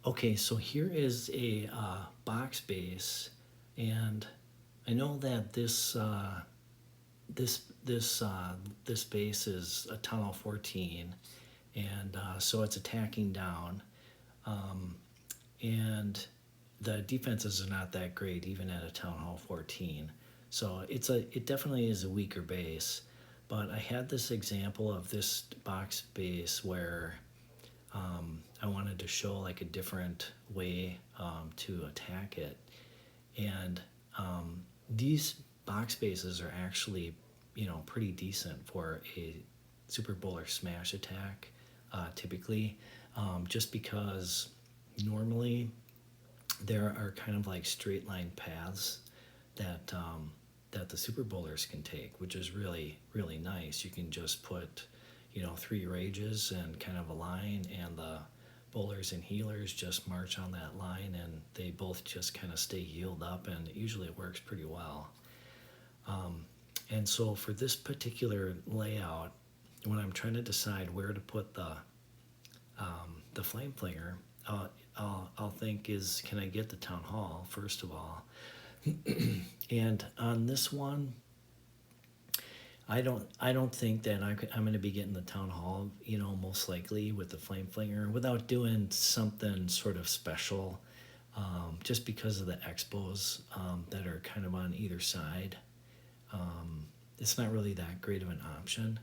Okay, so here is a box base, and I know that this base is a tunnel 14, and so it's attacking down, um, and the defenses are not that great even at a town hall 14. So it definitely is a weaker base, but I had this example of this box base where I wanted to show like a different way to attack it, and these box bases are actually, pretty decent for a super bowler smash attack, typically, just because normally there are kind of like straight line paths that that the super bowlers can take, which is really really nice. You can just put, 3 rages and kind of a line, and the bowlers and healers just march on that line, and they both just kind of stay healed up, and usually it works pretty well. And so for this particular layout, when I'm trying to decide where to put the flame flinger, I'll think is, can I get the town hall first of all? And on this one, I don't think that I'm going to be getting the town hall, most likely with the flame flinger without doing something sort of special, just because of the expos that are kind of on either side. It's not really that great of an option,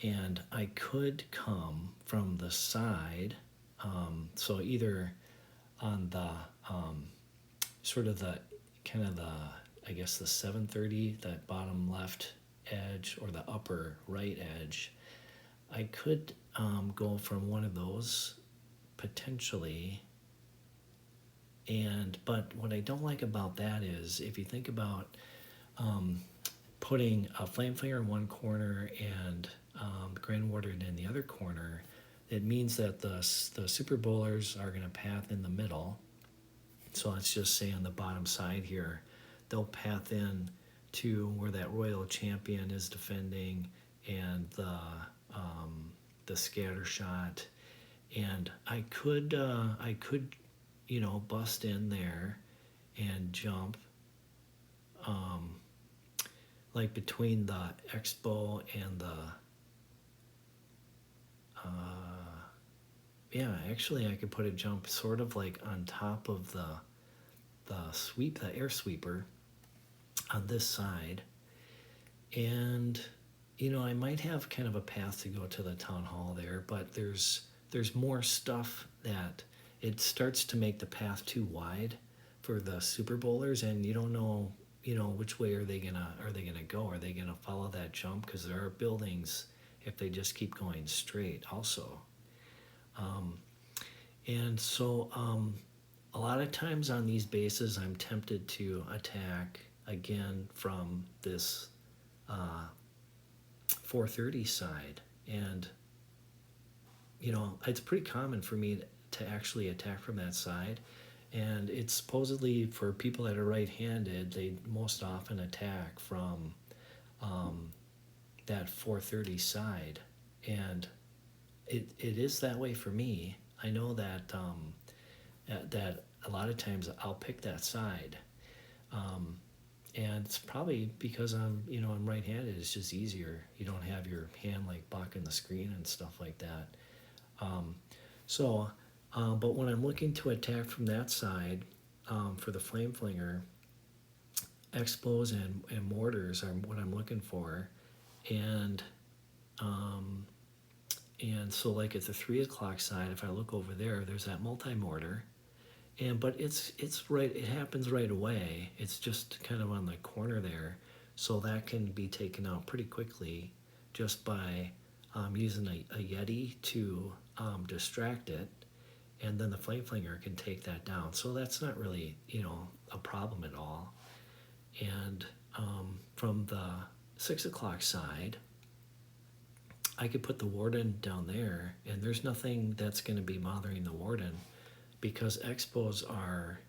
and I could come from the side, so either on the sort of the kind of the, I guess, the 730, that bottom left edge, or the upper right edge. I could go from one of those potentially, but what I don't like about that is, if you think about putting a flame flinger in one corner and the Granden Warden in the other corner, it means that the super bowlers are going to path in the middle. So let's just say on the bottom side here, they'll path in to where that royal champion is defending, and the scatter shot, and I could bust in there and jump, like between the expo and the yeah, actually I could put a jump sort of like on top of the air sweeper on this side, and I might have kind of a path to go to the town hall there, but there's more stuff that it starts to make the path too wide for the super bowlers, and you don't know which way are they gonna go. Are they gonna follow that jump? Because there are buildings if they just keep going straight also. And so a lot of times on these bases, I'm tempted to attack again from this 430 side, and it's pretty common for me to actually attack from that side, and it's supposedly for people that are right-handed, they most often attack from that 430 side, and it is that way for me. I know that that a lot of times I'll pick that side, and it's probably because I'm right-handed. It's just easier. You don't have your hand like blocking the screen and stuff like that. But when I'm looking to attack from that side, for the flame flinger, expos and mortars are what I'm looking for, and so like at the 3 o'clock side, if I look over there, there's that multi-mortar, but it's right, it happens right away. It's just kind of on the corner there, so that can be taken out pretty quickly just by using a Yeti to distract it, and then the flame flinger can take that down. So that's not really a problem at all. And from the 6 o'clock side, I could put the warden down there, and there's nothing that's going to be bothering the warden, because expos are,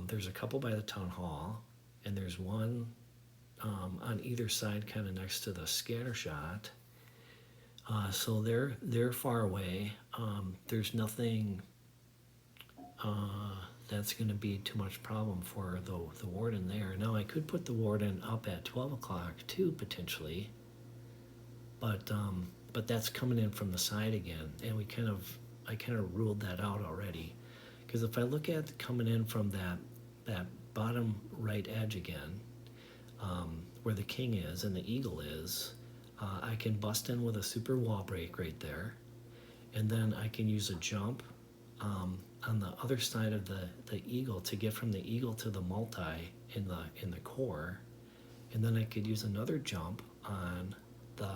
there's a couple by the town hall, and there's one on either side kind of next to the scatter shot. So they're far away. There's nothing that's going to be too much problem for the warden there. Now I could put the warden up at 12 o'clock too, potentially, but that's coming in from the side again, and I kind of ruled that out already, because if I look at coming in from that bottom right edge again, where the king is and the eagle is, I can bust in with a super wall break right there, and then I can use a jump on the other side of the eagle to get from the eagle to the multi in the core, and then I could use another jump on the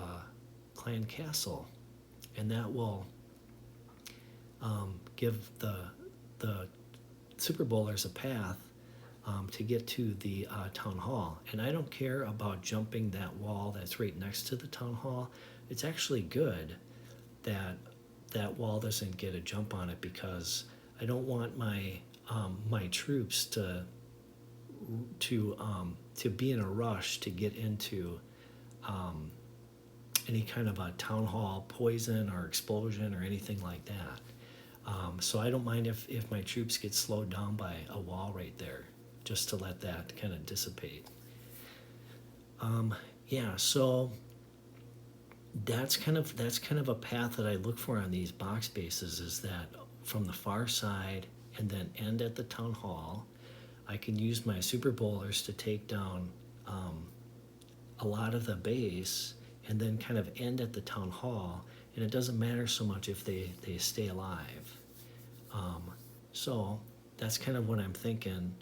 clan castle, and that will give the super bowlers a path to get to the town hall. And I don't care about jumping that wall that's right next to the town hall. It's actually good that that wall doesn't get a jump on it, because I don't want my my troops to be in a rush to get into any kind of a town hall poison or explosion or anything like that. So I don't mind if my troops get slowed down by a wall right there, just to let that kind of dissipate. Yeah, so that's kind of a path that I look for on these box bases, is that from the far side and then end at the town hall, I can use my super bowlers to take down a lot of the base, and then kind of end at the town hall, and it doesn't matter so much if they stay alive. So that's kind of what I'm thinking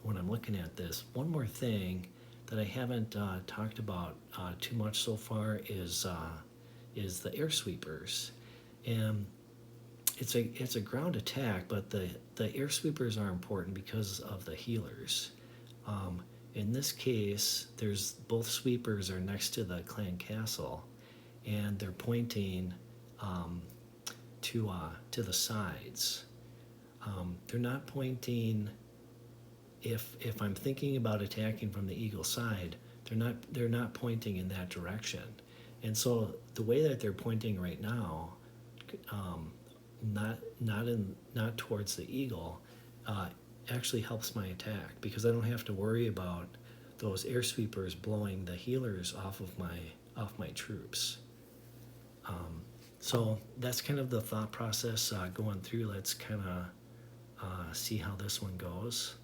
when I'm looking at this. One more thing that I haven't talked about too much so far is the air sweepers, and it's a ground attack, but the air sweepers are important because of the healers. In this case, there's both sweepers are next to the clan castle, and they're pointing to the sides. They're not pointing. If I'm thinking about attacking from the eagle side, they're not pointing in that direction. And so the way that they're pointing right now, not towards the eagle, actually helps my attack, because I don't have to worry about those air sweepers blowing the healers off my troops. So that's kind of the thought process going through. Let's kind of see how this one goes.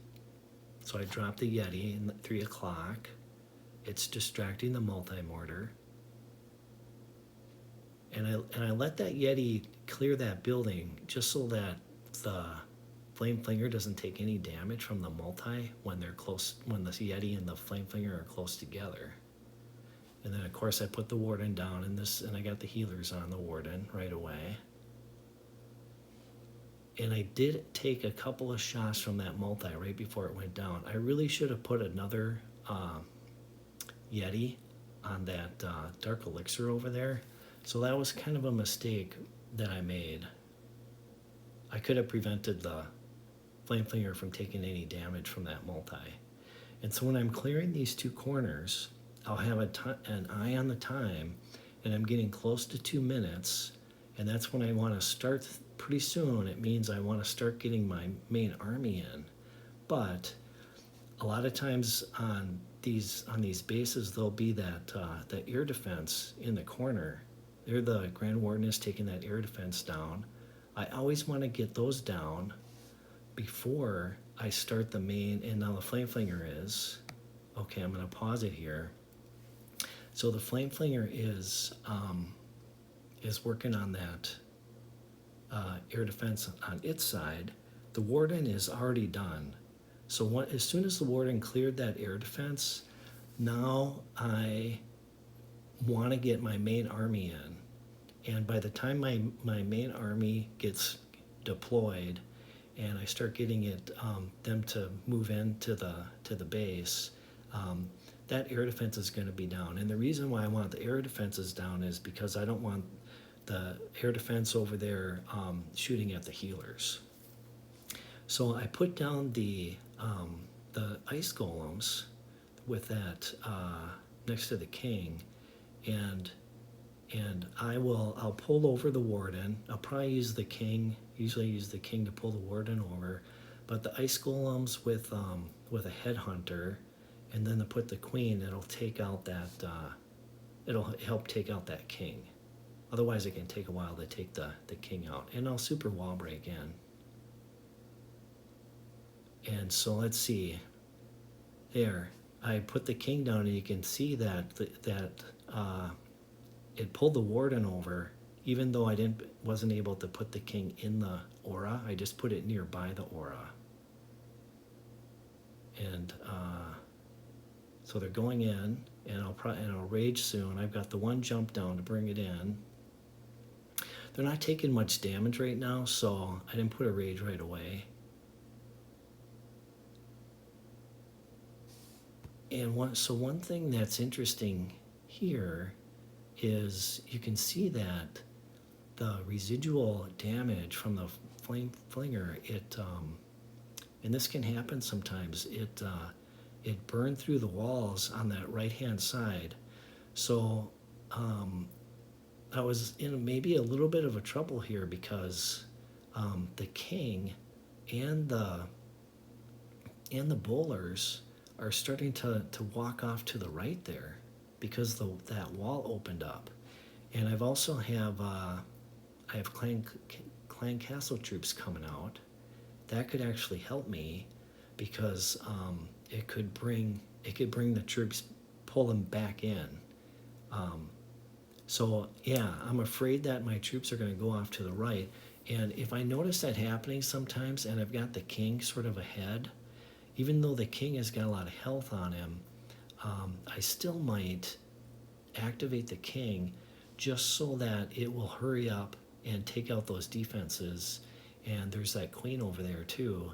So I dropped the Yeti at 3 o'clock. It's distracting the multi-mortar. And I let that Yeti clear that building just so that the Flame Flinger doesn't take any damage from the multi when they're close, when the Yeti and the Flame Flinger are close together. And then of course I put the warden down in this, and I got the healers on the warden right away. And I did take a couple of shots from that multi right before it went down. I really should have put another Yeti on that dark elixir over there. So that was kind of a mistake that I made. I could have prevented the Flame Flinger from taking any damage from that multi. And so when I'm clearing these two corners, I'll have an eye on the time, and I'm getting close to 2 minutes, and that's when I want to start. Pretty soon it means I want to start getting my main army in. But a lot of times on these bases, there'll be that air defense in the corner. There the Granden Warden is taking that air defense down. I always want to get those down before I start the main, and now the Flame Flinger is. Okay, I'm going to pause it here. So the Flame Flinger is working on that air defense on its side. The Warden is already done. So as soon as the Warden cleared that air defense, now I want to get my main army in. And by the time my main army gets deployed, and I start getting them to move into the base, that air defense is going to be down. And the reason why I want the air defenses down is because I don't want the air defense over there shooting at the healers. So I put down the ice golems with that next to the king, and I'll pull over the warden. I'll probably use the king. Usually use the king to pull the warden over, But the ice golems with a headhunter, and then to put the queen, it'll take out that it'll help take out that king. Otherwise, it can take a while to take the king out. And I'll super wall break in. And so let's see. There, I put the king down, and you can see that it pulled the warden over, even though I wasn't able to put the king in the aura. I just put it nearby the aura. And so they're going in, and I'll rage soon. I've got the one jump down to bring it in. They're not taking much damage right now, so I didn't put a rage right away. And one thing that's interesting here is you can see that the residual damage from the Flame Flinger, and this can happen sometimes, it burned through the walls on that right-hand side. So I was in maybe a little bit of a trouble here because the king and the bowlers are starting to walk off to the right there because that wall opened up. And I've also have clan castle troops coming out. That could actually help me because it could bring the troops, pull them back in. So yeah, I'm afraid that my troops are going to go off to the right. And if I notice that happening sometimes, and I've got the king sort of ahead, even though the king has got a lot of health on him, I still might activate the king just so that it will hurry up and take out those defenses. And there's that queen over there too,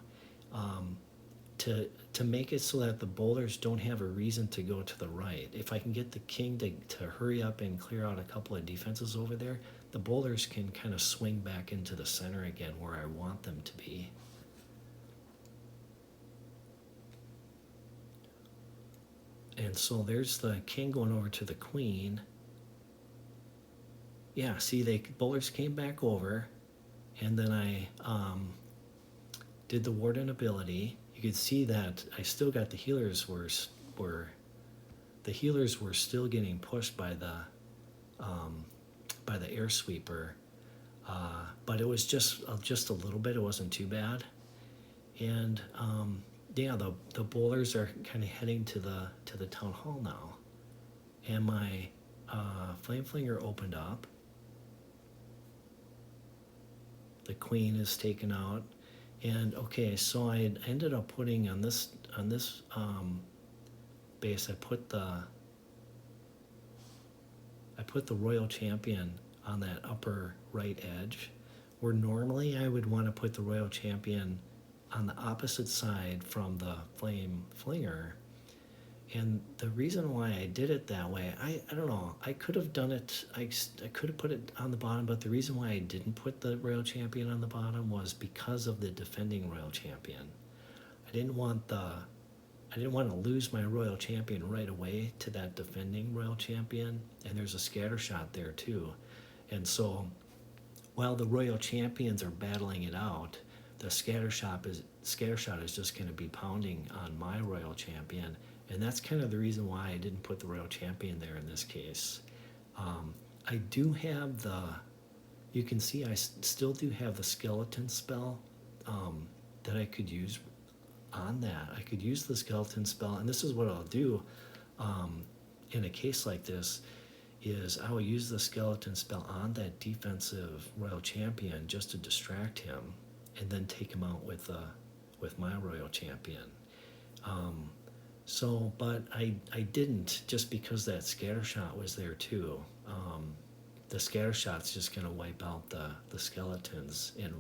to make it so that the bowlers don't have a reason to go to the right. If I can get the king to hurry up and clear out a couple of defenses over there, the bowlers can kind of swing back into the center again where I want them to be. And so there's the king going over to the queen. Yeah, see, the bowlers came back over, and then I did the warden ability. You could see that I still got the healers the healers were still getting pushed by the air sweeper, but it was just a little bit. It wasn't too bad, and yeah, the bowlers are kind of heading to the town hall now, and my Flame Flinger opened up. The queen is taken out, and okay, so I ended up putting on this base. I put the royal champion on that upper right edge, where normally I would want to put the royal champion on the opposite side from the Flame Flinger. And the reason why I did it that way, I don't know, I could have done it, I could have put it on the bottom, but the reason why I didn't put the royal champion on the bottom was because of the defending royal champion. I didn't want to lose my royal champion right away to that defending royal champion, and there's a scattershot there too. And so while the royal champions are battling it out, the scattershot is just going to be pounding on my royal champion, and that's kind of the reason why I didn't put the royal champion there in this case. I do have you can see I still do have the skeleton spell that I could use on that. I could use the skeleton spell, and this is what I'll do in a case like this, is I will use the skeleton spell on that defensive royal champion just to distract him, and then take him out with my royal champion. But I didn't, just because that scattershot was there too. The scattershot's just going to wipe out the skeletons and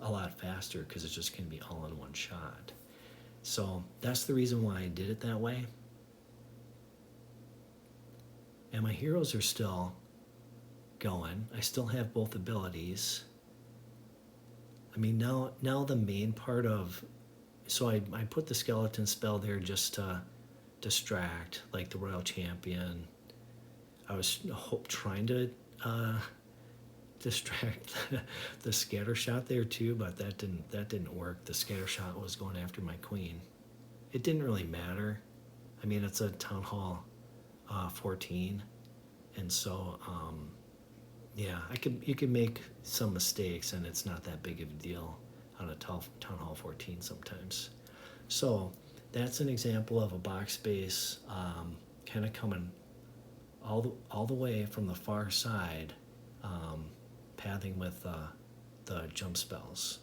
a lot faster, because it's just going to be all in one shot. So that's the reason why I did it that way. And my heroes are still going. I still have both abilities. I mean, now the main part of, so I put the skeleton spell there just to distract, like the royal champion. I was trying to distract the scatter shot there too, but that didn't work. The scatter shot was going after my queen. It didn't really matter. I mean, it's a Town Hall 14, and so yeah, you could make some mistakes, and it's not that big of a deal on a Town Hall 14 sometimes. So that's an example of a box base kind of coming all the way from the far side, pathing with the jump spells.